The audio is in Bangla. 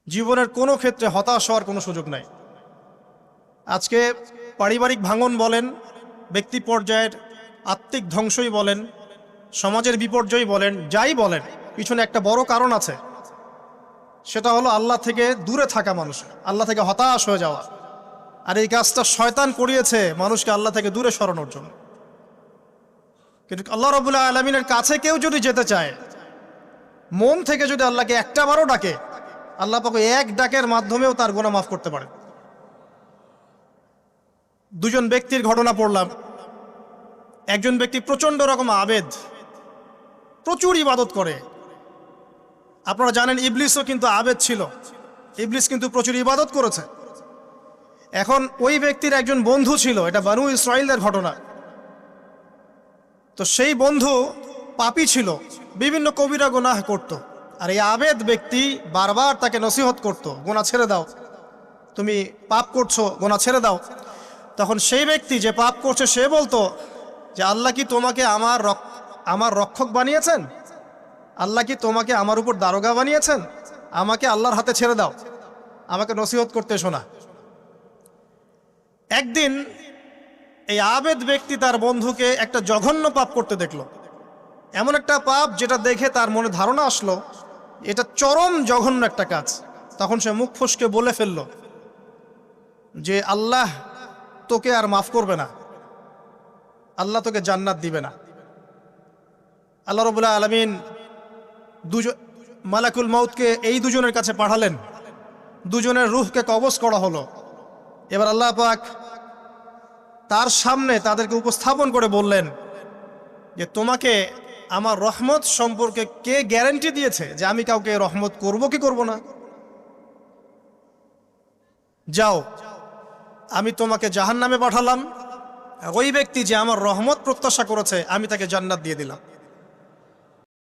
জীবনের কোনো ক্ষেত্রে হতাশ হওয়ার কোনো সুযোগ নাই। আজকে পারিবারিক ভাঙন বলেন, ব্যক্তি পর্যায়ের আত্মিক ধ্বংসই বলেন, সমাজের বিপর্যয় বলেন, যাই বলেন, পিছনে একটা বড় কারণ আছে। সেটা হলো আল্লাহ থেকে দূরে থাকা মানুষ, আল্লাহ থেকে হতাশ হয়ে যাওয়া। আর এই কাজটা শয়তান করিয়েছে মানুষকে আল্লাহ থেকে দূরে সরানোর জন্য। কিন্তু আল্লাহ রাব্বুল আলামিনের কাছে কেউ যদি যেতে চায়, মন থেকে যদি আল্লাহকে একটাবারও ডাকে, আল্লাহ পাক এক ডাকের মাধ্যমেও তার গুনাহ মাফ করতে পারেন। দুজন ব্যক্তির ঘটনা পড়লাম। একজন ব্যক্তি প্রচণ্ড রকম আবেদ, প্রচুর ইবাদত করে। আপনারা জানেন ইবলিসও কিন্তু আবেদ ছিল, ইবলিস কিন্তু প্রচুর ইবাদত করেছে। এখন ওই ব্যক্তির একজন বন্ধু ছিল, এটা বানু ইসরাইলের ঘটনা। তো সেই বন্ধু পাপী ছিল, বিভিন্ন কবিরা গুনাহ করত। আর এই আবেদ ব্যক্তি বারবার তাকে নসিহত করত, গুনাহ ছেড়ে দাও, তুমি পাপ করছো, গুনাহ ছেড়ে দাও। তখন সেই ব্যক্তি যে পাপ করছে সে বলতো যে আল্লাহ কি তোমাকে আমার রক্ষক বানিয়েছেন? আল্লাহ কি তোমাকে আমার উপর দারোগা বানিয়েছেন? আমাকে আল্লাহর হাতে ছেড়ে দাও, আমাকে নসিহত করতে শোনা। একদিন এই আবেদ ব্যক্তি তার বন্ধুকে একটা জঘন্য পাপ করতে দেখল। এমন একটা পাপ যেটা দেখে তার মনে ধারণা আসলো এটা চরম জঘন্য একটা কাজ। তখন সে মুখ ফসকে বলে ফেলল যে আল্লাহ তোকে আর মাফ করবে না, আল্লাহ তোকে জান্নাত দিবে না। আল্লাহ রাব্বুল আলামিন মালাকুল মউতকে এই দুজনের কাছে পাঠালেন, দুজনের রূহকে কবজ করা হলো। এবার আল্লাহ পাক তার সামনে তাদেরকে উপস্থাপন করে বললেন যে তোমাকে আমার রহমত সম্পর্কে কে গ্যারান্টি দিয়েছে যে আমি কাউকে রহমত করব কি করব না? যাও, আমি তোমাকে জাহান্নামে পাঠালাম, ওই ব্যক্তি যে আমার রহমত প্রত্যাশা করেছে আমি তাকে জান্নাত দিয়ে দিলাম।